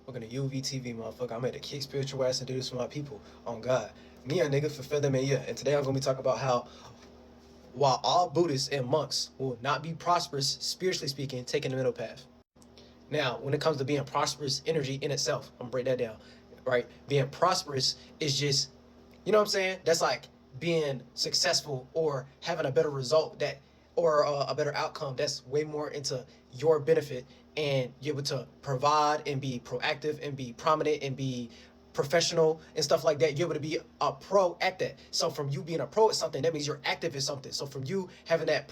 We're gonna UVTV, motherfucker. I'm at to kick spiritual ass and do this for my people. On God. Me a nigga fulfill them in year. And today I'm gonna be talking about how while all Buddhists and monks will not be prosperous, spiritually speaking, taking the middle path. Now, when it comes to being prosperous energy in itself, I'm gonna break that down. Right? Being prosperous is just, you know what I'm saying? That's like being successful or having a better result that or a better outcome that's way more into your benefit, and you're able to provide and be proactive and be prominent and be professional and stuff like that. You're able to be a pro at that. So from you being a pro at something, that means you're active in something. So from you having that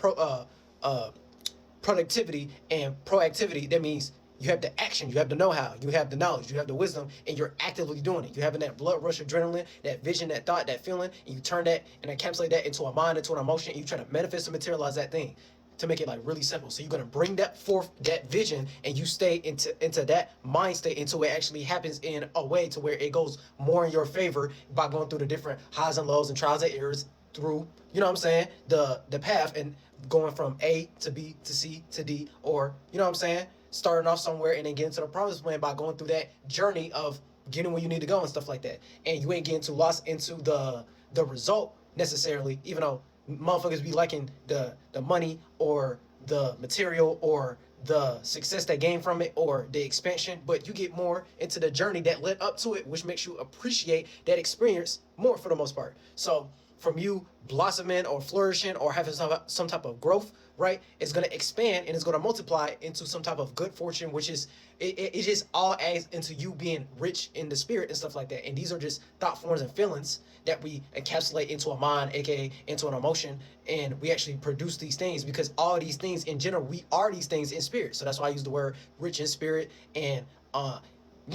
productivity and proactivity, that means you have the action, you have the know-how, you have the knowledge, you have the wisdom, and you're actively doing it. You're having that blood rush adrenaline, that vision, that thought, that feeling, and you turn that and encapsulate that into a mind, into an emotion, and you try to manifest and materialize that thing to make it like really simple. So you're gonna bring that forth, that vision, and you stay into that mind state until it actually happens in a way to where it goes more in your favor by going through the different highs and lows and trials and errors through, you know what I'm saying, the path, and going from A to B to C to D, or you know what I'm saying, starting off somewhere and then getting to the promised land by going through that journey of getting where you need to go and stuff like that. And you ain't getting too lost into the result necessarily, even though motherfuckers be liking the money or the material or the success that gain from it or the expansion, but you get more into the journey that led up to it, which makes you appreciate that experience more for the most part. So from you blossoming or flourishing or having some type of growth, right, it's going to expand and it's going to multiply into some type of good fortune, which is, it just all adds into you being rich in the spirit and stuff like that. And these are just thought forms and feelings that we encapsulate into a mind, aka into an emotion, and we actually produce these things because all these things in general, we are these things in spirit. So that's why I use the word rich in spirit and you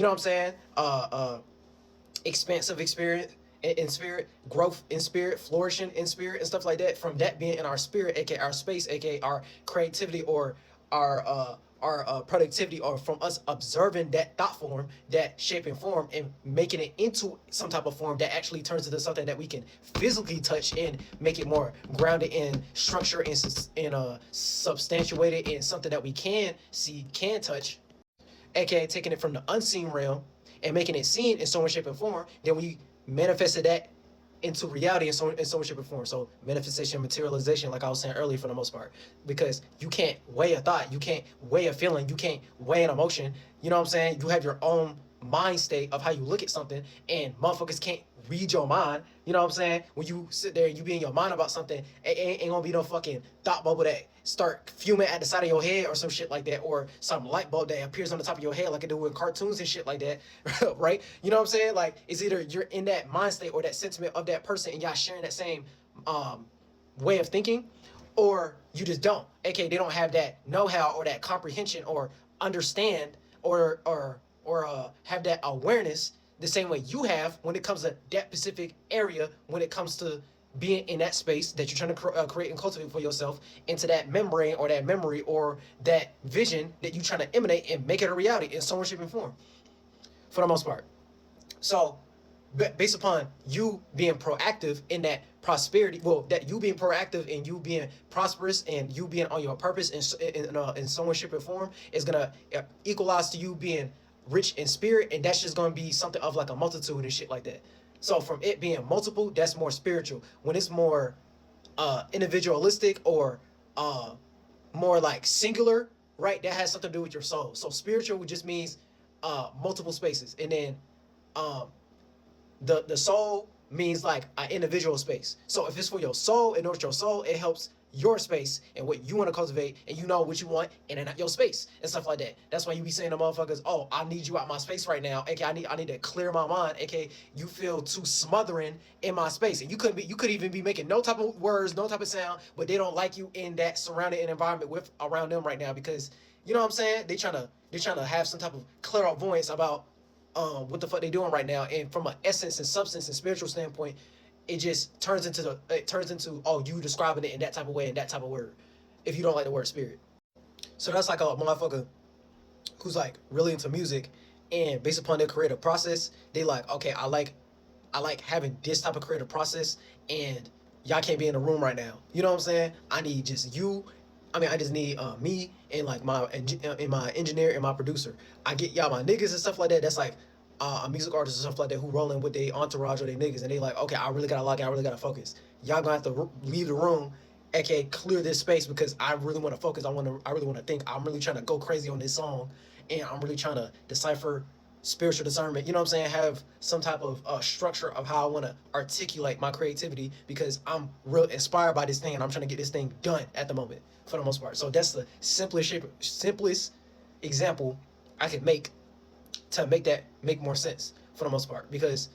know what I'm saying, expansive experience in spirit, growth in spirit, flourishing in spirit, and stuff like that. From that being in our spirit, aka our space, aka our creativity or our productivity, or from us observing that thought form, that shape and form, and making it into some type of form that actually turns into something that we can physically touch and make it more grounded in structure and substantiated in something that we can see, can touch, aka taking it from the unseen realm and making it seen in so much shape and form. Then we manifested that into reality in so much shape and form. So manifestation, materialization, like I was saying earlier, for the most part, because you can't weigh a thought, you can't weigh a feeling, you can't weigh an emotion. You know what I'm saying? You have your own mind state of how you look at something, and motherfuckers can't read your mind. You know what I'm saying? When you sit there and you be in your mind about something, it ain't gonna be no fucking thought bubble that start fuming at the side of your head or some shit like that, or some light bulb that appears on the top of your head like it do in cartoons and shit like that, right? You know what I'm saying? Like, it's either you're in that mind state or that sentiment of that person and y'all sharing that same way of thinking, or you just don't. AKA, they don't have that know-how or that comprehension or understand or have that awareness the same way you have when it comes to that specific area, when it comes to being in that space that you're trying to create and cultivate for yourself, into that membrane or that memory or that vision that you're trying to emanate and make it a reality in some way, shape, and form, for the most part. So based upon you being proactive in that prosperity, well, that you being proactive and you being prosperous and you being on your purpose in some way, shape, and form, is gonna equalize to you being rich in spirit, and that's just gonna be something of like a multitude and shit like that. So from it being multiple, that's more spiritual. When it's more individualistic or more like singular, right, that has something to do with your soul. So spiritual just means multiple spaces, and then the soul means like an individual space. So if it's for your soul, in order to your soul, it helps your space and what you want to cultivate, and you know what you want and then your space and stuff like that. That's why you be saying to motherfuckers, oh, I need you out my space right now, aka I need to clear my mind, aka you feel too smothering in my space. And you could even be making no type of words, no type of sound, but they don't like you in that surrounded environment with around them right now, because you know what I'm saying, they trying to have some type of clairvoyance about what the fuck they doing right now. And from an essence and substance and spiritual standpoint, it just turns into oh, you describing it in that type of way, in that type of word, if you don't like the word spirit. So that's like a motherfucker who's like really into music, and based upon their creative process, they like, okay, I like having this type of creative process, and y'all can't be in the room right now. You know what I'm saying? I need just you I mean, I just need me and like my engineer and my producer. I get y'all my niggas and stuff like that. That's like a music artist and stuff like that who rolling with their entourage or their niggas, and they like, okay, I really gotta lock in, I really gotta focus. Y'all gonna have to leave the room, aka clear this space, because I really want to focus. I really want to think. I'm really trying to go crazy on this song, and I'm really trying to decipher spiritual discernment. You know what I'm saying? Have some type of structure of how I want to articulate my creativity, because I'm real inspired by this thing, and I'm trying to get this thing done at the moment for the most part. So that's the simplest example I could make to make that make more sense for the most part, because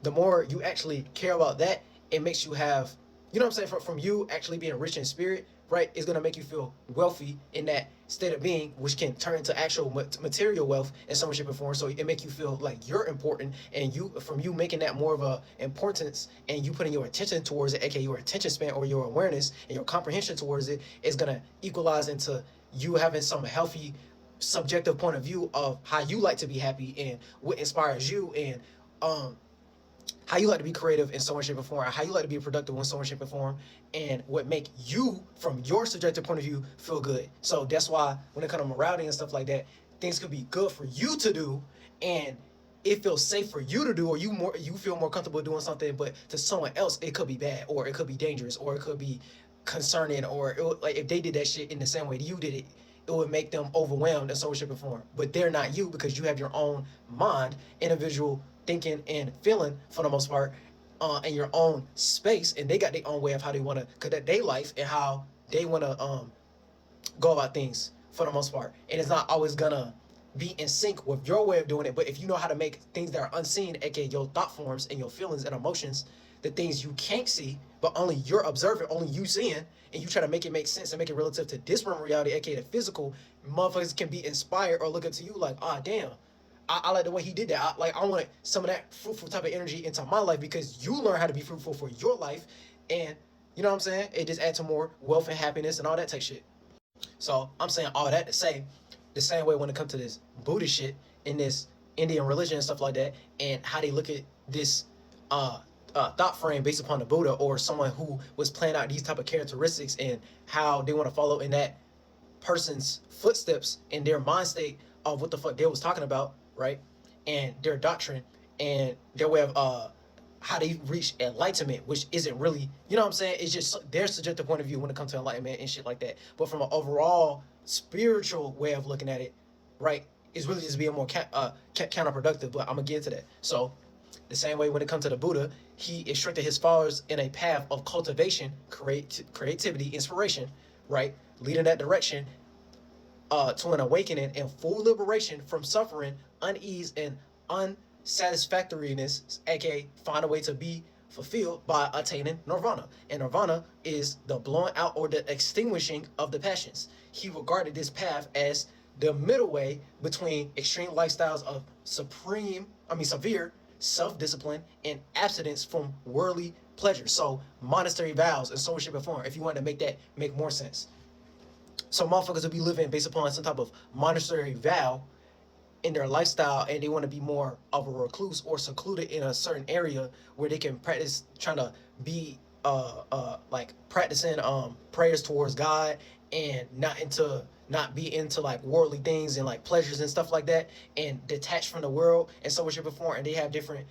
the more you actually care about that, it makes you have, you know what I'm saying, from you actually being rich in spirit, right, is going to make you feel wealthy in that state of being, which can turn into actual material wealth in some shape or form. So it make you feel like you're important, and you, from you making that more of a importance, and you putting your attention towards it, aka your attention span or your awareness and your comprehension towards it, is going to equalize into you having some healthy subjective point of view of how you like to be happy and what inspires you, and how you like to be creative in some way, shape, or form, how you like to be productive in some way, shape, or form, and what make you, from your subjective point of view, feel good. So that's why when it comes to morality and stuff like that, things could be good for you to do, and it feels safe for you to do, or you feel more comfortable doing something, but to someone else, it could be bad, or it could be dangerous, or it could be concerning, or like if they did that shit in the same way that you did it, it would make them overwhelmed in some shape or form. But they're not you, because you have your own mind, individual thinking and feeling for the most part, in your own space, and they got their own way of how they want to conduct their life and how they want to go about things for the most part. And it's not always gonna be in sync with your way of doing it. But if you know how to make things that are unseen, aka your thought forms and your feelings and emotions, the things you can't see, but only you're observing, only you seeing, and you try to make it make sense and make it relative to this realm reality, aka the physical, motherfuckers can be inspired or look up to you like, ah, damn, I like the way he did that. I want some of that fruitful type of energy into my life, because you learn how to be fruitful for your life, and you know what I'm saying? It just adds to more wealth and happiness and all that type shit. So I'm saying all that to say, the same way when it comes to this Buddhist shit in this Indian religion and stuff like that, and how they look at this thought frame based upon the Buddha, or someone who was playing out these type of characteristics, and how they want to follow in that person's footsteps in their mind state of what the fuck they was talking about, right? And their doctrine and their way of how they reach enlightenment, which isn't really, you know what I'm saying? It's just their subjective point of view when it comes to enlightenment and shit like that. But from an overall spiritual way of looking at it, right, it's really just being more counterproductive. But I'm gonna get into that. So the same way when it comes to the Buddha, he instructed his followers in a path of cultivation, creativity, inspiration, right, leading that direction to an awakening and full liberation from suffering, unease, and unsatisfactoriness, aka find a way to be fulfilled by attaining nirvana. And nirvana is the blowing out or the extinguishing of the passions. He regarded this path as the middle way between extreme lifestyles of severe self-discipline and abstinence from worldly pleasure. So monastery vows and so shape and form, if you want to make that make more sense. So motherfuckers will be living based upon some type of monastery vow in their lifestyle, and they want to be more of a recluse or secluded in a certain area where they can practice, trying to be like practicing prayers towards God, and not be into like worldly things and like pleasures and stuff like that, and detached from the world and so much before. And they have different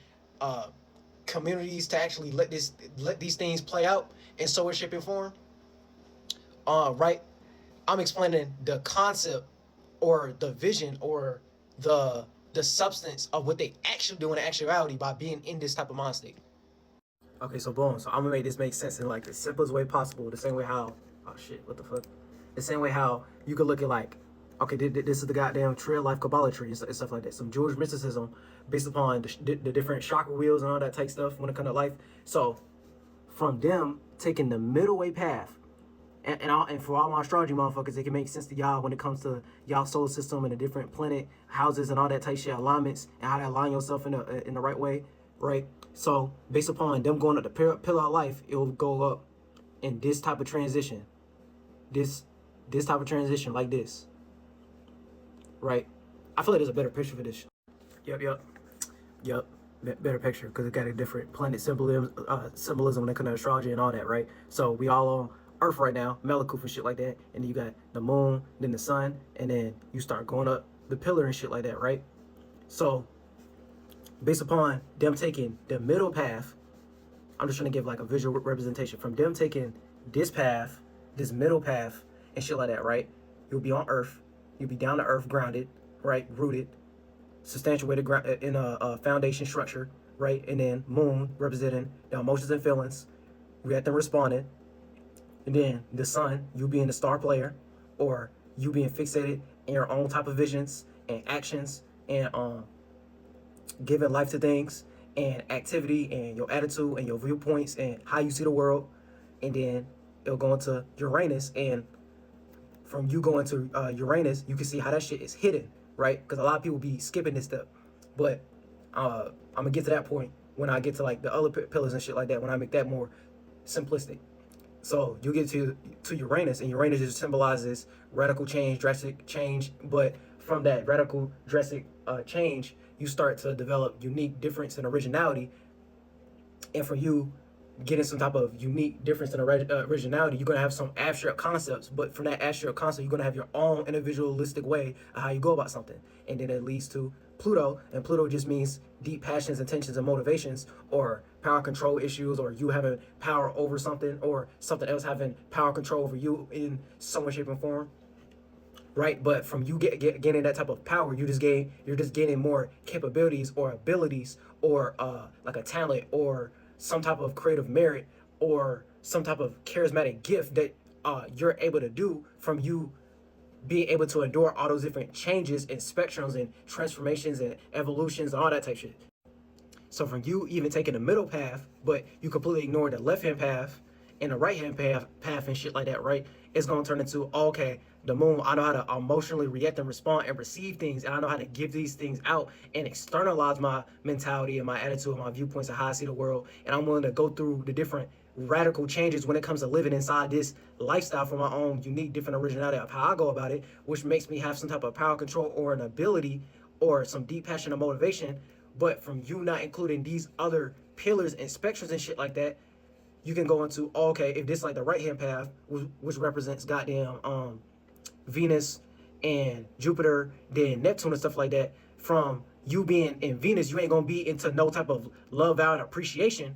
communities to actually let these things play out in so much shape and form. Right, I'm explaining the concept or the vision or the substance of what they actually do in actuality by being in this type of mind state. Okay, so boom. So I'm gonna make this make sense in like the simplest way possible. The same way how, oh shit, what the fuck? The same way how you could look at like, okay, this is the goddamn trail life Kabbalah tree and stuff like that. Some Jewish mysticism based upon the different chakra wheels and all that type stuff when it comes to life. So from them taking the middle way path, and for all my astrology motherfuckers, it can make sense to y'all when it comes to y'all solar system and the different planet houses and all that type shit, alignments, and how to align yourself in the right way, right? So based upon them going up the pillar of life, it will go up in this type of transition, this type of transition like this, right? I feel like there's a better picture for this. Yep. Better picture, because it got a different planet symbolism when it comes to astrology and all that, right? So we all Earth right now, Malakuf and shit like that, and then you got the moon, then the sun, and then you start going up the pillar and shit like that, right? So based upon them taking the middle path, I'm just trying to give like a visual representation from them taking this path, this middle path, and shit like that, right? You'll be on Earth, you'll be down to earth, grounded, right, rooted, substantiated in a foundation structure, right? And then moon representing the emotions and feelings, reacting, responding. And then the sun, you being the star player, or you being fixated in your own type of visions and actions and giving life to things and activity and your attitude and your viewpoints and how you see the world. And then it'll go into Uranus, and from you going to Uranus, you can see how that shit is hidden, right? Because a lot of people be skipping this step, but I'm gonna get to that point when I get to like the other pillars and shit like that, when I make that more simplistic. So you get to Uranus, and Uranus just symbolizes radical change, drastic change. But from that radical, drastic change, you start to develop unique difference and originality. And for you getting some type of unique difference and originality, you're going to have some abstract concepts. But from that abstract concept, you're going to have your own individualistic way of how you go about something. And then it leads to Pluto, and Pluto just means deep passions, intentions, and motivations, or power control issues, or you having power over something, or something else having power control over you in some way, shape, and form, right? But from you getting that type of power, you're just gaining more capabilities or abilities, or like a talent, or some type of creative merit, or some type of charismatic gift that you're able to do from you being able to endure all those different changes and spectrums and transformations and evolutions and all that type shit. So from you even taking the middle path, but you completely ignore the left-hand path and the right-hand path and shit like that, right? It's going to turn into, okay, the moon, I know how to emotionally react and respond and receive things, and I know how to give these things out and externalize my mentality and my attitude and my viewpoints and how I see the world. And I'm willing to go through the different radical changes when it comes to living inside this lifestyle for my own unique different originality of how I go about it, which makes me have some type of power control or an ability or some deep passion or motivation. But from you not including these other pillars and spectrums and shit like that, you can go into, okay, if this like the right hand path, which represents goddamn Venus and Jupiter, then Neptune and stuff like that, from you being in Venus, you ain't gonna be into no type of love, vow, and appreciation,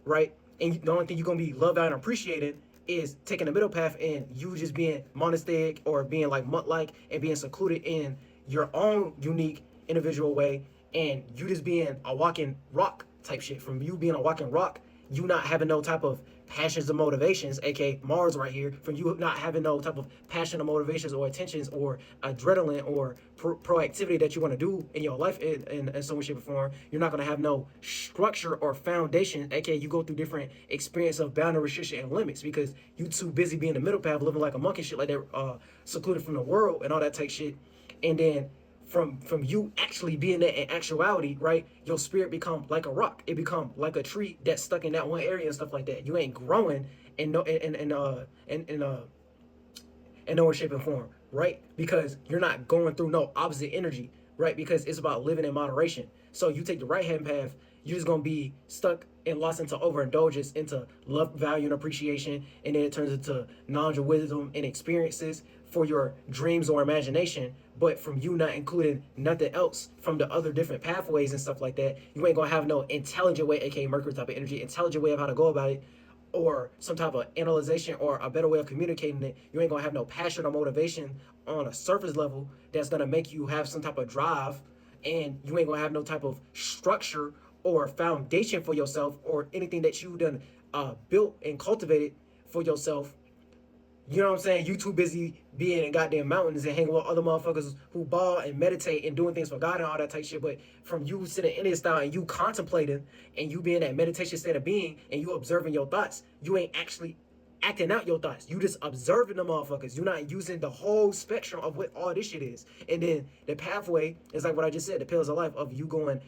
right? And the only thing you're gonna be love, vow, and appreciating is taking the middle path and you just being monastic or being like monk-like and being secluded in your own unique individual way, and you just being a walking rock type shit. From you being a walking rock, you not having no type of passions or motivations, aka Mars right here, from you not having no type of passion or motivations or intentions or adrenaline or proactivity that you want to do in your life in some way, shape, or form, you're not going to have no structure or foundation, aka you go through different experience of boundary, restriction, and limits because you too busy being the middle path, living like a monkey shit like that, secluded from the world and all that type shit. And then from you actually being there in actuality, right, your spirit become like a rock. It become like a tree that's stuck in that one area and stuff like that. You ain't growing in no way, shape, and form, right? Because you're not going through no opposite energy, right? Because it's about living in moderation. So you take the right hand path, you're just gonna be stuck and lost into overindulgence, into love, value, and appreciation, and then it turns into knowledge, wisdom, and experiences for your dreams or imagination. But from you not including nothing else from the other different pathways and stuff like that, you ain't gonna have no intelligent way, aka Mercury type of energy, intelligent way of how to go about it, or some type of analyzation or a better way of communicating it. You ain't gonna have no passion or motivation on a surface level that's gonna make you have some type of drive, and you ain't gonna have no type of structure or foundation for yourself or anything that you done built and cultivated for yourself. You know what I'm saying? You too busy being in goddamn mountains and hanging with other motherfuckers who ball and meditate and doing things for God and all that type shit. But from you sitting in this style and you contemplating and you being that meditation state of being and you observing your thoughts, you ain't actually acting out your thoughts. You just observing the motherfuckers. You're not using the whole spectrum of what all this shit is. And then the pathway is like what I just said, the pillars of life of you going,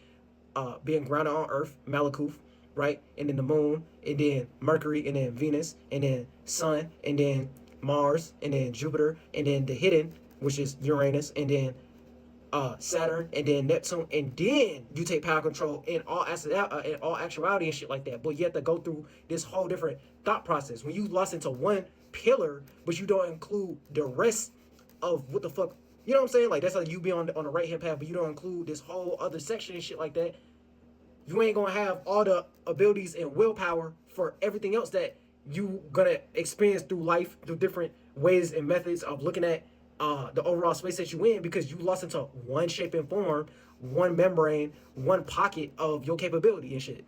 being grounded on Earth, Malakuf, right? And then the moon, and then Mercury, and then Venus, and then Sun, and then Mars, and then Jupiter, and then the hidden, which is Uranus, and then Saturn, and then Neptune, and then you take power control in all actuality and shit like that. But you have to go through this whole different thought process. When you lost into one pillar, but you don't include the rest of what the fuck, you know what I'm saying? Like, that's like you be on the right hand path, but you don't include this whole other section and shit like that. You ain't gonna have all the abilities and willpower for everything else that you gonna experience through life, through different ways and methods of looking at the overall space that you in, because you lost into one shape and form, one membrane, one pocket of your capability and shit.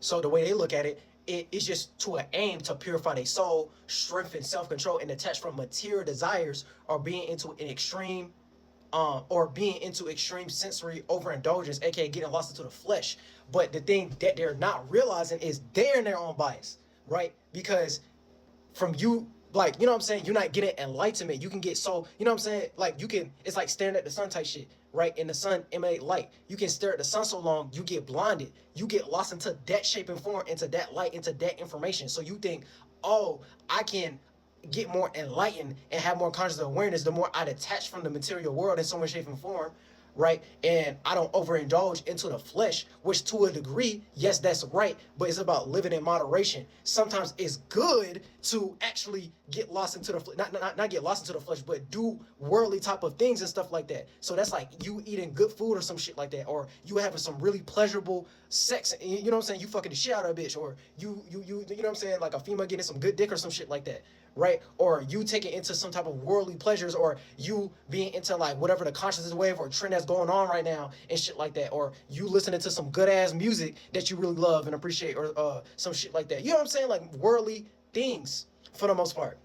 So the way they look at it, it is just to an aim to purify their soul, strengthen self-control, and detach from material desires, or being into an extreme or being into extreme sensory overindulgence, aka getting lost into the flesh. But the thing that they're not realizing is they're in their own bias, right? Because from you, like, you know what I'm saying, you're not getting enlightenment. You can get so, you know what I'm saying, like, you can, it's like staring at the sun type shit, right? And the sun emanate light. You can stare at the sun so long, you get blinded. You get lost into that shape and form, into that light, into that information. So you think, oh, I can get more enlightened and have more conscious awareness the more I detach from the material world in some way, shape, and form, right? And I don't overindulge into the flesh, which to a degree, yes, that's right, but it's about living in moderation. Sometimes it's good to actually get lost into the not get lost into the flesh, but do worldly type of things and stuff like that. So that's like you eating good food or some shit like that, or you having some really pleasurable sex, you know what I'm saying, you fucking the shit out of a bitch, or you know what I'm saying, like a female getting some good dick or some shit like that, right? Or you taking into some type of worldly pleasures, or you being into like whatever the consciousness wave or trend that's going on right now and shit like that, or you listening to some good ass music that you really love and appreciate, or some shit like that. You know what I'm saying? Like worldly things for the most part.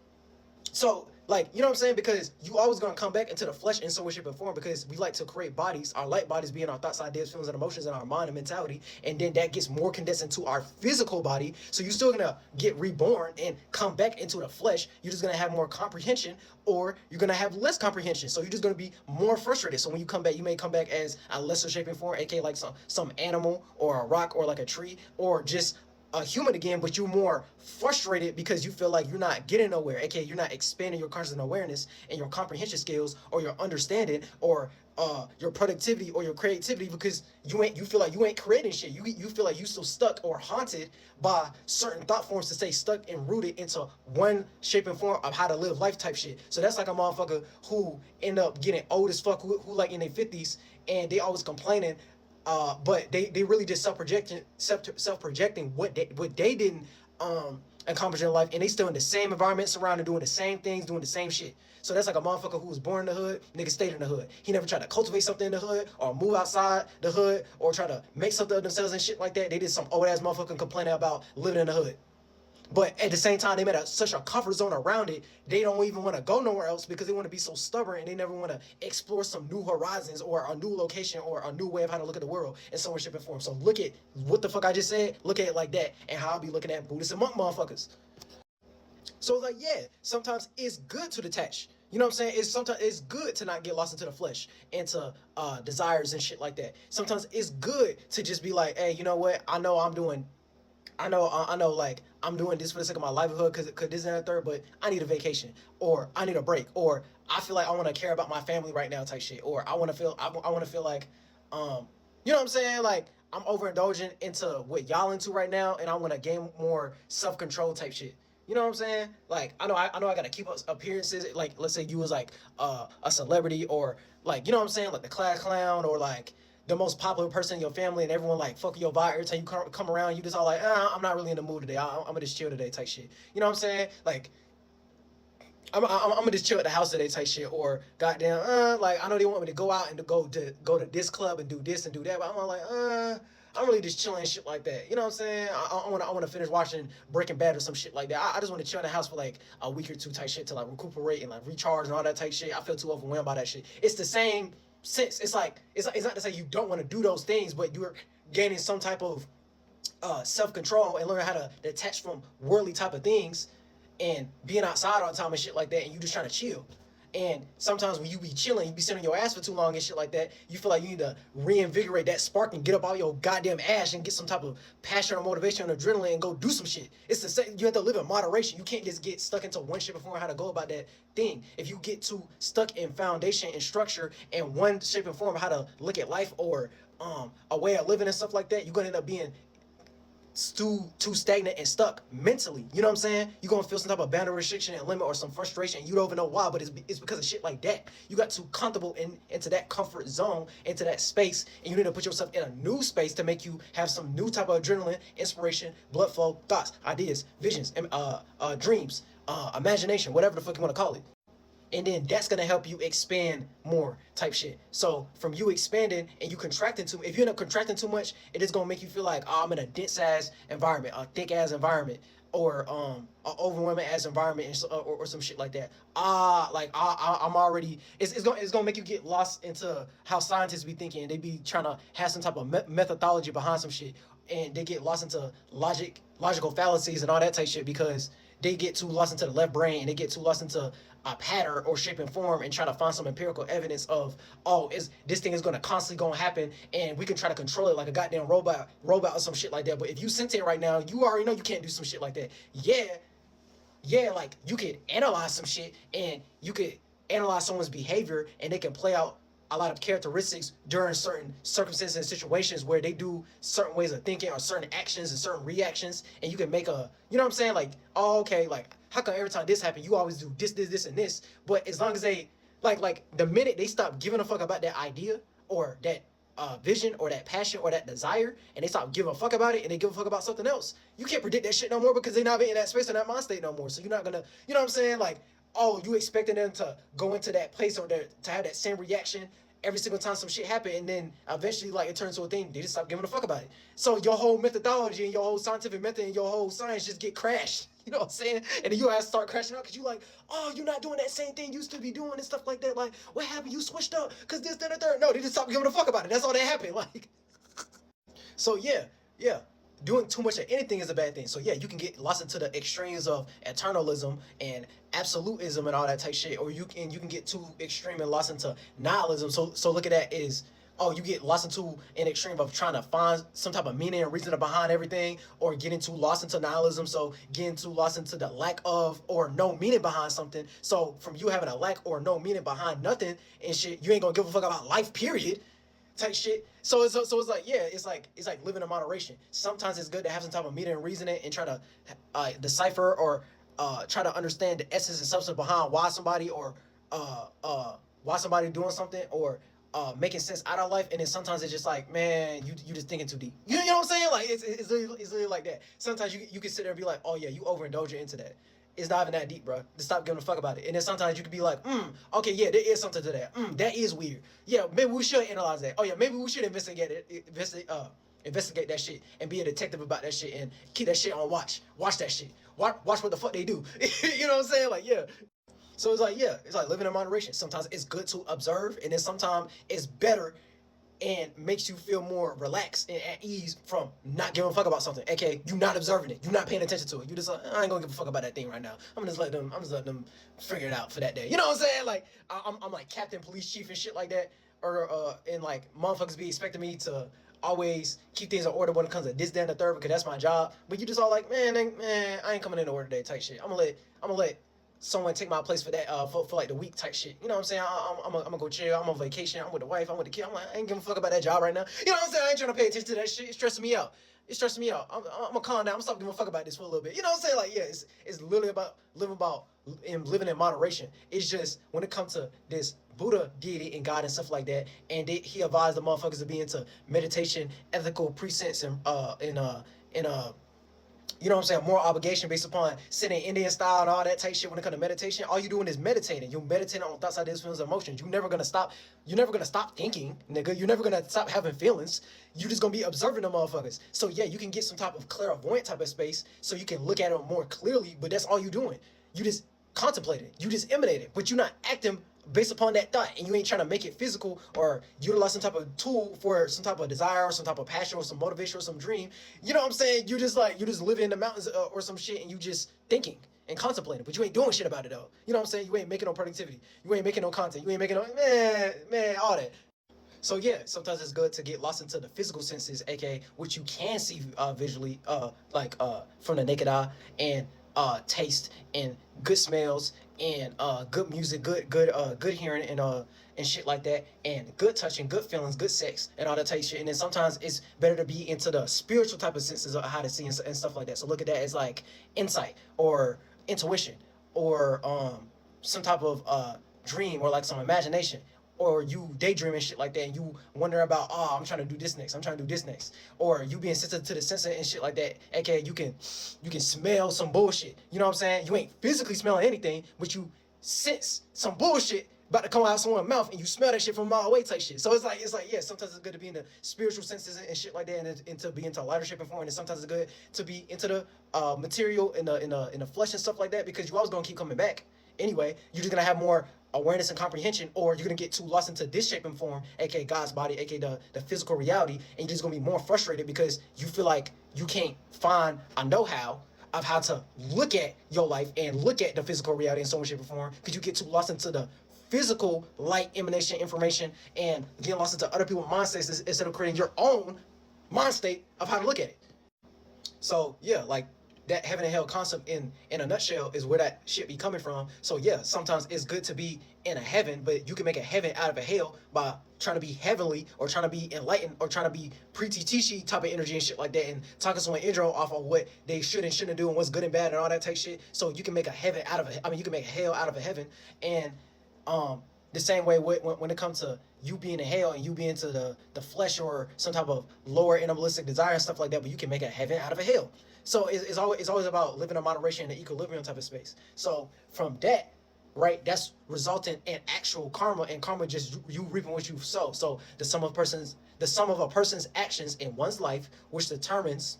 So, like, you know what I'm saying? Because you always gonna come back into the flesh in some way, shape, and form, because we like to create bodies, our light bodies being our thoughts, ideas, feelings, and emotions, and our mind and mentality, and then that gets more condensed into our physical body. So you're still gonna get reborn and come back into the flesh. You're just gonna have more comprehension, or you're gonna have less comprehension. So you're just gonna be more frustrated. So when you come back, you may come back as a lesser shape and form, aka like some animal or a rock or like a tree, or just a human again, but you're more frustrated because you feel like you're not getting nowhere, aka you're not expanding your conscious awareness and your comprehension skills, or your understanding, or your productivity or your creativity, because you feel like you ain't creating shit. You feel like you still stuck or haunted by certain thought forms to stay stuck and rooted into one shape and form of how to live life type shit. So that's like a motherfucker who end up getting old as fuck, who like in their 50s, and they always complaining, but they really just self-projecting what they didn't accomplish in life, and they still in the same environment, surrounded, doing the same things, doing the same shit. So that's like a motherfucker who was born in the hood, nigga stayed in the hood. He never tried to cultivate something in the hood, or move outside the hood, or try to make something of themselves and shit like that. They did some old ass motherfucking complaining about living in the hood. But at the same time, they made such a comfort zone around it, they don't even want to go nowhere else, because they want to be so stubborn, and they never want to explore some new horizons, or a new location, or a new way of how to look at the world in some way, shape, and form. So look at what the fuck I just said, look at it like that, and how I'll be looking at Buddhists and monk motherfuckers. So it's like, yeah, sometimes it's good to detach. You know what I'm saying? Sometimes it's good to not get lost into the flesh, into desires and shit like that. Sometimes it's good to just be like, hey, you know what? I know, like, I'm doing this for the sake of my livelihood, because this and that third, but I need a vacation, or I need a break, or I feel like I want to care about my family right now type shit, or I want to feel like, you know what I'm saying? Like, I'm overindulging into what y'all into right now, and I want to gain more self-control type shit. You know what I'm saying? Like, I know I gotta keep up appearances. Like, let's say you was like a celebrity, or like, you know what I'm saying, like the class clown, or like the most popular person in your family, and everyone like fuck your vibe every time you come around. You just all like, I'm not really in the mood today. I'm gonna just chill today type shit. You know what I'm saying? Like, I'm gonna just chill at the house today type shit. Or goddamn, like, I know they want me to go out and to go to this club and do this and do that, but I'm like, I'm really just chilling and shit like that. You know what I'm saying? I wanna finish watching Breaking Bad or some shit like that. I just want to chill in the house for like a week or two type shit, to like recuperate and like recharge and all that type shit. I feel too overwhelmed by that shit. It's the same sense. It's like, it's not to say you don't want to do those things, but you're gaining some type of self-control and learn how to detach from worldly type of things, and being outside all the time and shit like that, and you just trying to chill. And sometimes when you be chilling, you be sitting on your ass for too long and shit like that, you feel like you need to reinvigorate that spark and get up out your goddamn ass and get some type of passion or motivation or adrenaline and go do some shit. It's the same. You have to live in moderation. You can't just get stuck into one shit before how to go about that thing. If you get too stuck in foundation and structure and one shape and form of how to look at life, or a way of living and stuff like that, you're gonna end up being too stagnant and stuck mentally. You know what I'm saying? You're gonna feel some type of boundary restriction and limit or some frustration. You don't even know why, but it's because of shit like that. You got too comfortable into that comfort zone, into that space, and you need to put yourself in a new space to make you have some new type of adrenaline, inspiration, blood flow, thoughts, ideas, visions, dreams, imagination, whatever the fuck you want to call it. And then that's gonna help you expand more type shit. So from you expanding and you contracting too, if you end up contracting too much, it is gonna make you feel like, oh, I'm in a dense ass environment, a thick ass environment, or an overwhelming ass environment, or some shit like that. I'm already. It's gonna make you get lost into how scientists be thinking. They be trying to have some type of methodology behind some shit, and they get lost into logical fallacies and all that type shit because they get too lost into the left brain and they get too lost into a pattern or shape and form and try to find some empirical evidence of, oh, this thing is going to constantly going to happen and we can try to control it like a goddamn robot or some shit like that. But if you sentient right now, you already know you can't do some shit like that. Yeah, like you could analyze some shit and you could analyze someone's behavior and they can play out a lot of characteristics during certain circumstances and situations where they do certain ways of thinking or certain actions and certain reactions, and you can make a, you know what I'm saying, like, oh, okay, like, how come every time this happens you always do this and this? But as long as they like the minute they stop giving a fuck about that idea or that vision or that passion or that desire, and they stop giving a fuck about it and they give a fuck about something else, you can't predict that shit no more because they're not in that space or that mind state no more. So you're not gonna, you know what I'm saying, like, oh, you expecting them to go into that place or to have that same reaction every single time some shit happen, and then eventually, like, it turns to a thing, they just stop giving a fuck about it. So your whole methodology and your whole scientific method and your whole science just get crashed. You know what I'm saying? And then you guys start crashing out because you like, oh, you're not doing that same thing you used to be doing and stuff like that. Like, what happened? You switched up because this, that, and the third. No, they just stopped giving a fuck about it. That's all that happened. Like, so yeah. Doing too much of anything is a bad thing. So yeah, you can get lost into the extremes of eternalism and absolutism and all that type shit, or you can get too extreme and lost into nihilism. So look at that is, oh, you get lost into an extreme of trying to find some type of meaning and reason behind everything, or getting too lost into nihilism, so getting too lost into the lack of or no meaning behind something. So from you having a lack or no meaning behind nothing and shit, you ain't gonna give a fuck about life, period, type shit. So it's like, yeah, it's like living in moderation. Sometimes it's good to have some type of meaning and reasoning and try to decipher or try to understand the essence and substance behind why somebody doing something or making sense out of life. And then sometimes it's just like, man, you just thinking too deep. You know what I'm saying? Like it's really like that. Sometimes you can sit there and be like, oh yeah, you overindulging into that. It's not even that deep, bro. Just stop giving a fuck about it. And then sometimes you could be like, okay, yeah, there is something to that. That is weird. Yeah, maybe we should analyze that. Oh yeah, maybe we should investigate that shit and be a detective about that shit and keep that shit on watch. Watch that shit. Watch what the fuck they do. You know what I'm saying? Like, yeah. So it's like, yeah, it's like living in moderation. Sometimes it's good to observe, and then sometimes it's better and makes you feel more relaxed and at ease from not giving a fuck about something. Okay, you not observing it, you not paying attention to it. You just like, I ain't gonna give a fuck about that thing right now. I'm just letting them figure it out for that day. You know what I'm saying? Like I'm like captain, police chief and shit like that. Or and like motherfuckers be expecting me to always keep things in order when it comes to this, that, and the third because that's my job. But you just all like, man, I ain't coming in order today type shit. I'm gonna let someone take my place for that for like the week type shit. You know what I'm saying? I'm gonna go chill. I'm on vacation. I'm with the wife. I'm with the kid. I'm like, I ain't giving a fuck about that job right now. You know what I'm saying? I ain't trying to pay attention to that shit. It's stressing me out. I'm gonna calm down. I'm gonna stop giving a fuck about this for a little bit. You know what I'm saying? Like, yeah, it's literally about living in moderation. It's just when it comes to this Buddha deity and God and stuff like that, and he advised the motherfuckers to be into meditation, ethical precepts, and you know what I'm saying, more obligation based upon sitting Indian style and all that type shit. When it comes to meditation, all you doing is meditating. You're meditating on thoughts, ideas, feelings, emotions. You're never gonna stop thinking, nigga. You're never gonna stop having feelings. You just gonna be observing the motherfuckers. So yeah, you can get some type of clairvoyant type of space so you can look at it more clearly, but that's all you doing. You just contemplating, you just emanating, but you're not acting based upon that thought, and you ain't trying to make it physical or utilize some type of tool for some type of desire or some type of passion or some motivation or some dream. You know what I'm saying? You just living in the mountains or some shit, and you just thinking and contemplating, but you ain't doing shit about it though. You know what I'm saying? You ain't making no productivity. You ain't making no content. You ain't making no man, all that. So yeah, sometimes it's good to get lost into the physical senses, aka what you can see visually, from the naked eye, and taste and good smells and good music, good hearing, and shit like that, and good touching, good feelings, good sex, and all that type of shit. And then sometimes it's better to be into the spiritual type of senses of how to see and stuff like that. So look at that as like insight or intuition or some type of dream or like some imagination, or you daydream and shit like that, and you wonder about, oh, I'm trying to do this next, I'm trying to do this next, or you being sensitive to the sensor and shit like that, aka you can smell some bullshit, you know what I'm saying? You ain't physically smelling anything, but you sense some bullshit about to come out of someone's mouth, and you smell that shit from a mile away type shit. So it's like yeah, sometimes it's good to be in the spiritual senses and shit like that, and to be into lighter shape and form, and sometimes it's good to be into the material in the flesh and stuff like that, because you always gonna keep coming back anyway. You're just gonna have more awareness and comprehension, or you're gonna get too lost into this shape and form, aka God's body, aka the physical reality, and you're just gonna be more frustrated because you feel like you can't find a know-how of how to look at your life and look at the physical reality in some way, shape, or form, because you get too lost into the physical light emanation information and getting lost into other people's mind states instead of creating your own mind state of how to look at it. So yeah, like that heaven and hell concept in a nutshell is where that shit be coming from. So yeah, sometimes it's good to be in a heaven, but you can make a heaven out of a hell by trying to be heavenly, or trying to be enlightened, or trying to be pre-teachy type of energy and shit like that, and talking someone intro off of what they should and shouldn't do and what's good and bad and all that type shit. So you can make a heaven out of you can make a hell out of a heaven. And the same way when it comes to you being in hell and you being into the flesh or some type of lower animalistic desire and stuff like that, but you can make a heaven out of a hell. So it's always about living in moderation and equilibrium type of space. So from that, right, that's resulting in actual karma, and karma just you reaping what you sow. So the sum of a person's actions in one's life, which determines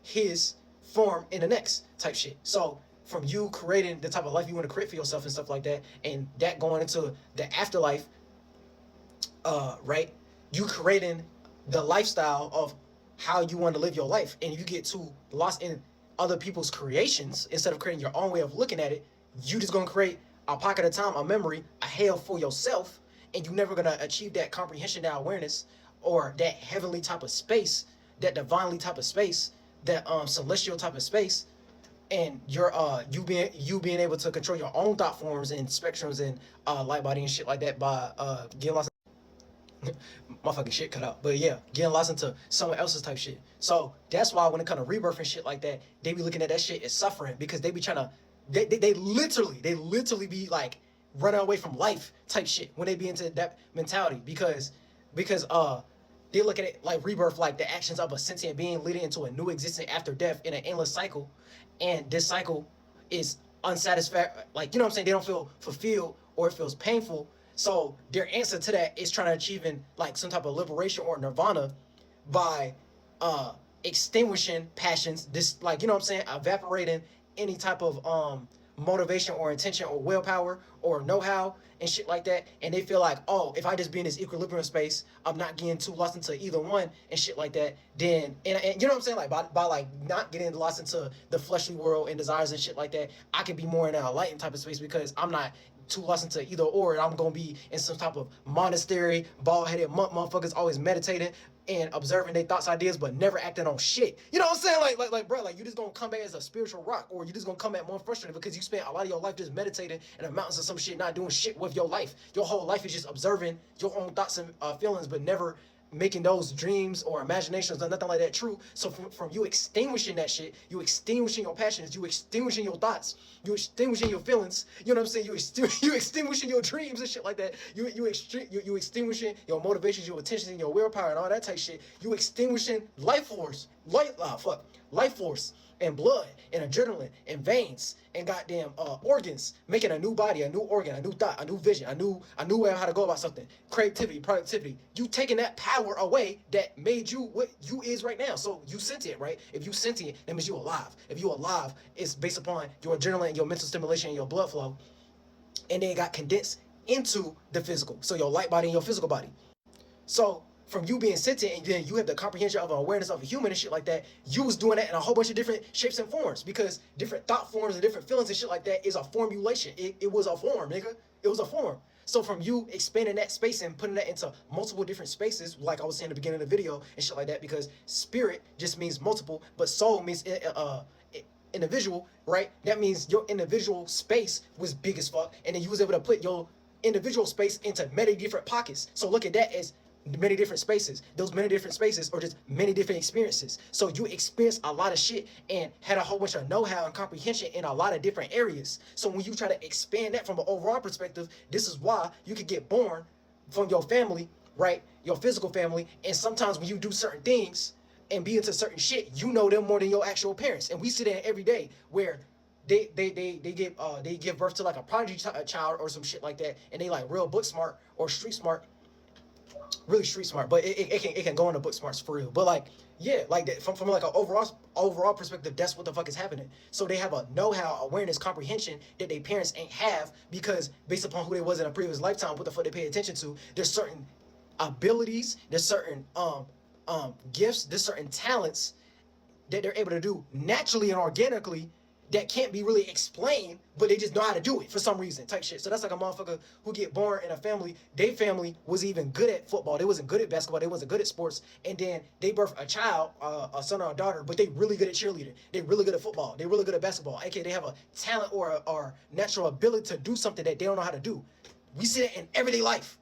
his form in the next type shit. So from you creating the type of life you want to create for yourself and stuff like that, and that going into the afterlife, right, you creating the lifestyle of how you want to live your life, and you get too lost in other people's creations instead of creating your own way of looking at it, you just gonna create a pocket of time, a memory, a hell for yourself, and you're never gonna achieve that comprehension, that awareness, or that heavenly type of space, that divinely type of space, that celestial type of space. And you're you being able to control your own thought forms and spectrums and light body and shit like that by getting lost. My fucking shit cut out, but yeah, getting lost into someone else's type shit. So that's why when it comes to rebirth and shit like that, they be looking at that shit as suffering, because they be trying to they literally be like running away from life type shit when they be into that mentality, because they look at it like rebirth, like the actions of a sentient being leading into a new existence after death in an endless cycle. And this cycle is unsatisfactory, like, you know what I'm saying? They don't feel fulfilled, or it feels painful. So their answer to that is trying to achieve like some type of liberation or nirvana by extinguishing passions, this, like, you know what I'm saying, evaporating any type of motivation or intention or willpower or know-how and shit like that. And they feel like, oh, if I just be in this equilibrium space, I'm not getting too lost into either one and shit like that, then and you know what I'm saying, like by like not getting lost into the fleshly world and desires and shit like that, I can be more in a enlightened type of space, because I'm not too lost into either or, and I'm gonna be in some type of monastery, bald-headed motherfuckers always meditating and observing their thoughts, ideas, but never acting on shit. You know what I'm saying? Like, bro, like, you just gonna come back as a spiritual rock, or you just gonna come back more frustrated because you spent a lot of your life just meditating in the mountains or some shit, not doing shit with your life. Your whole life is just observing your own thoughts and feelings, but never making those dreams or imaginations or nothing like that true. So from you extinguishing that shit, you extinguishing your passions, you extinguishing your thoughts, you extinguishing your feelings, you know what I'm saying, you extinguishing your dreams and shit like that, you extinguishing your motivations, your attention, and your willpower and all that type shit, you extinguishing life force, life force and blood and adrenaline and veins and goddamn organs, making a new body, a new organ, a new thought, a new vision, a new way of how to go about something, creativity, productivity. You taking that power away that made you what you is right now. So you sentient, right? If you sentient, that means you alive. If you alive, it's based upon your adrenaline, your mental stimulation, and your blood flow, and then it got condensed into the physical. So your light body and your physical body. So from you being sentient, and then you have the comprehension of an awareness of a human and shit like that, you was doing that in a whole bunch of different shapes and forms, because different thought forms and different feelings and shit like that is a formulation. It was a form, nigga. It was a form. So from you expanding that space and putting that into multiple different spaces, like I was saying at the beginning of the video and shit like that, because spirit just means multiple, but soul means individual, right? That means your individual space was big as fuck, and then you was able to put your individual space into many different pockets. So look at that as many different spaces. Those many different spaces are just many different experiences. So you experience a lot of shit and had a whole bunch of know-how and comprehension in a lot of different areas. So when you try to expand that from an overall perspective, this is why you could get born from your family, right? Your physical family. And sometimes when you do certain things and be into certain shit, you know them more than your actual parents. And we see that every day where they give birth to like a prodigy child or some shit like that, and they like real book smart or street smart, really street smart, but it can go into book smarts for real. But like, yeah, like that, from like an overall perspective, that's what the fuck is happening. So they have a know-how, awareness, comprehension that their parents ain't have, because based upon who they was in a previous lifetime, what the fuck they pay attention to. There's certain abilities, there's certain gifts, there's certain talents that they're able to do naturally and organically that can't be really explained, but they just know how to do it for some reason, type shit. So that's like a motherfucker who get born in a family, their family was even good at football, they wasn't good at basketball, they wasn't good at sports, and then they birth a child, a son or a daughter, but they really good at cheerleading, they really good at football, they really good at basketball, aka they have a talent or natural ability to do something that they don't know how to do. We see that in everyday life.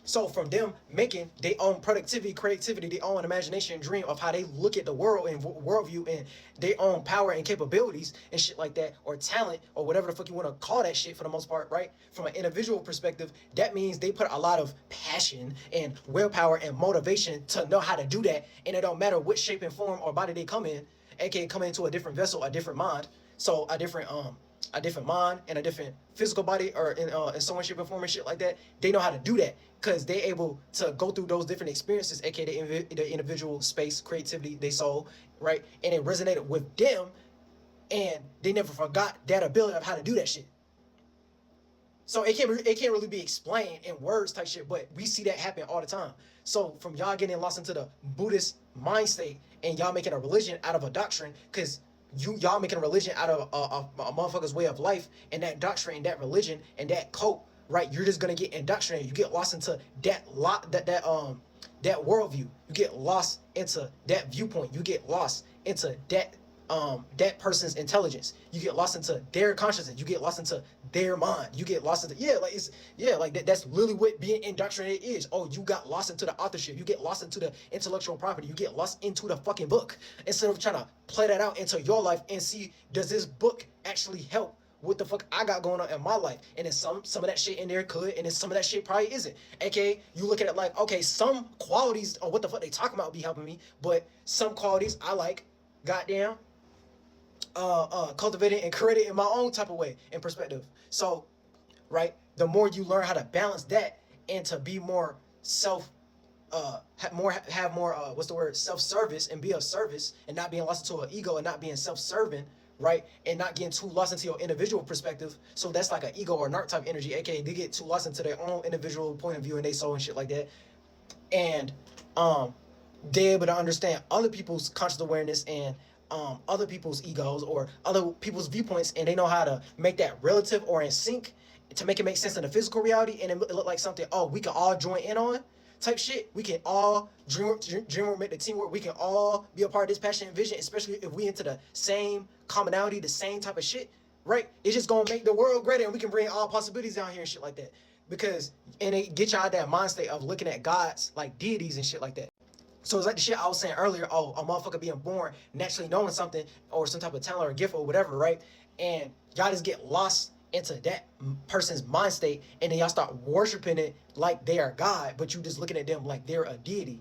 So from them making their own productivity, creativity, their own imagination and dream of how they look at the world and worldview and their own power and capabilities and shit like that, or talent, or whatever the fuck you want to call that shit for the most part, right? From an individual perspective, that means they put a lot of passion and willpower and motivation to know how to do that. And it don't matter what shape and form or body they come in, aka come into a different vessel, a different mind. So a different mind and a different physical body, or in some way, shape, or form and shit like that. They know how to do that because they're able to go through those different experiences, aka the individual space, creativity, they soul, right? And it resonated with them, and they never forgot that ability of how to do that shit. So it can't really be explained in words type shit, but we see that happen all the time. So from y'all getting lost into the Buddhist mind state and y'all making a religion out of a doctrine, because y'all making a religion out of a motherfucker's way of life, and that doctrine and that religion and that cult, right? You're just gonna get indoctrinated. You get lost into that worldview. You get lost into that viewpoint. You get lost into that person's intelligence. You get lost into their consciousness. You get lost into their mind. You get lost into that's literally what being indoctrinated is. Oh, you got lost into the authorship. You get lost into the intellectual property. You get lost into the fucking book instead of trying to play that out into your life and see, does this book actually help what the fuck I got going on in my life? And then some of that shit in there could, and then some of that shit probably isn't. AKA, you look at it like, okay, some qualities or what the fuck they talking about be helping me, but some qualities I like, goddamn, cultivated and created in my own type of way and perspective. So, right, the more you learn how to balance that and to be more self-service and be of service, and not being lost into an ego and not being self-serving, right, and not getting too lost into your individual perspective. So that's like an ego or narc type energy, aka they get too lost into their own individual point of view and they soul and shit like that, and they're able to understand other people's conscious awareness and other people's egos or other people's viewpoints, and they know how to make that relative or in sync to make it make sense in the physical reality, and it look like something, oh, we can all join in on type shit. We can all dream, make the teamwork. We can all be a part of this passion and vision, especially if we into the same commonality, the same type of shit, right? It's just gonna make the world greater, and we can bring all possibilities down here and shit like that. Because, and it get y'all out that mind state of looking at gods like deities and shit like that. So it's like the shit I was saying earlier, oh, a motherfucker being born naturally knowing something or some type of talent or gift or whatever, right? And y'all just get lost into that person's mind state, and then y'all start worshiping it like they are God, but you just looking at them like they're a deity.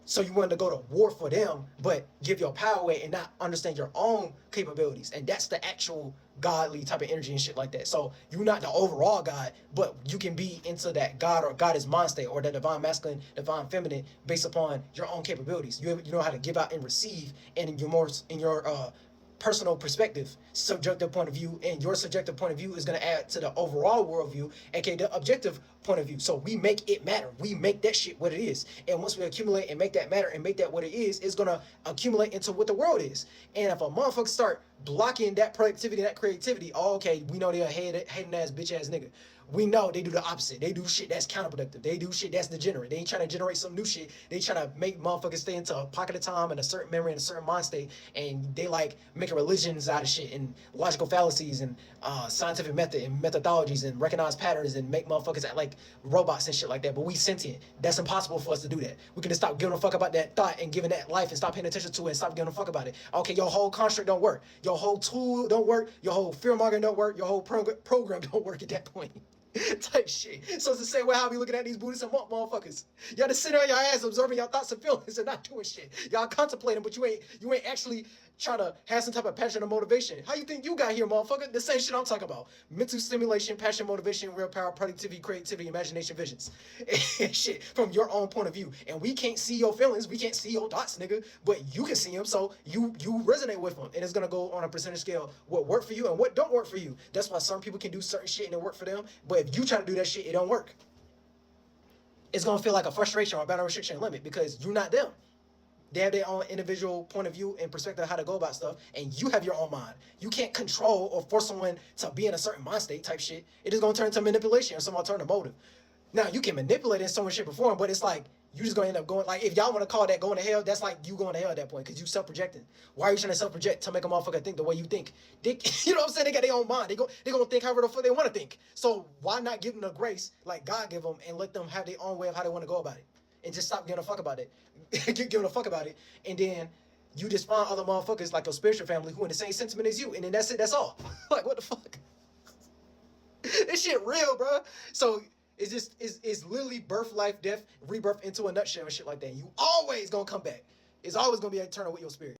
So you want to go to war for them, but give your power away and not understand your own capabilities. And that's the actual godly type of energy and shit like that. So you're not the overall God, but you can be into that God or goddess mind state, or that divine masculine, divine feminine, based upon your own capabilities. You know how to give out and receive, and in your personal perspective, subjective point of view, and your subjective point of view is going to add to the overall worldview, aka the objective point of view. So we make it matter. We make that shit what it is. And once we accumulate and make that matter and make that what it is, it's going to accumulate into what the world is. And if a motherfucker start blocking that productivity, that creativity, oh, okay, we know they're a hating ass, bitch ass nigga. we know they do the opposite. They do shit that's counterproductive. They do shit that's degenerate. They ain't trying to generate some new shit. They trying to make motherfuckers stay into a pocket of time and a certain memory and a certain mind state. And they like making religions out of shit and logical fallacies and scientific method and methodologies and recognize patterns and make motherfuckers act like robots and shit like that. But we sentient. That's impossible for us to do that. We can just stop giving a fuck about that thought and giving that life and stop paying attention to it and stop giving a fuck about it. Okay, your whole construct don't work. Your whole tool don't work. Your whole fear mongering don't work. Your whole program don't work at that point. Type shit. So it's the same way how we looking at these Buddhists and motherfuckers. Y'all just sitting on your ass observing your thoughts and feelings and not doing shit. Y'all contemplating, but you ain't actually trying to have some type of passion or motivation. How you think you got here, motherfucker? The same shit I'm talking about. Mental stimulation, passion, motivation, real power, productivity, creativity, imagination, visions. Shit from your own point of view. And we can't see your feelings. We can't see your thoughts, nigga. But you can see them, so you resonate with them. And it's gonna go on a percentage scale what worked for you and what don't work for you. That's why some people can do certain shit and it work for them. But if you try to do that shit, it don't work. It's gonna feel like a frustration or a boundary restriction limit because you're not them. They have their own individual point of view and perspective of how to go about stuff, and you have your own mind. You can't control or force someone to be in a certain mind state type shit. It is gonna turn into manipulation or some alternative motive. Now, you can manipulate it in some shape or form, but it's like, you just gonna end up going, like, if y'all wanna call that going to hell, that's like you going to hell at that point, because you self-projecting. Why are you trying to self-project to make a motherfucker think the way you think? You know what I'm saying? They got their own mind. They gonna think however the fuck they wanna think. So why not give them the grace, like God give them, and let them have their own way of how they wanna go about it? And just stop giving a fuck about it. Giving a fuck about it. And then you just find other motherfuckers like your spiritual family who in the same sentiment as you. And then that's it. That's all. Like, what the fuck? This shit real, bro. So it's literally birth, life, death, rebirth into a nutshell and shit like that. You always gonna come back. It's always gonna be eternal with your spirit.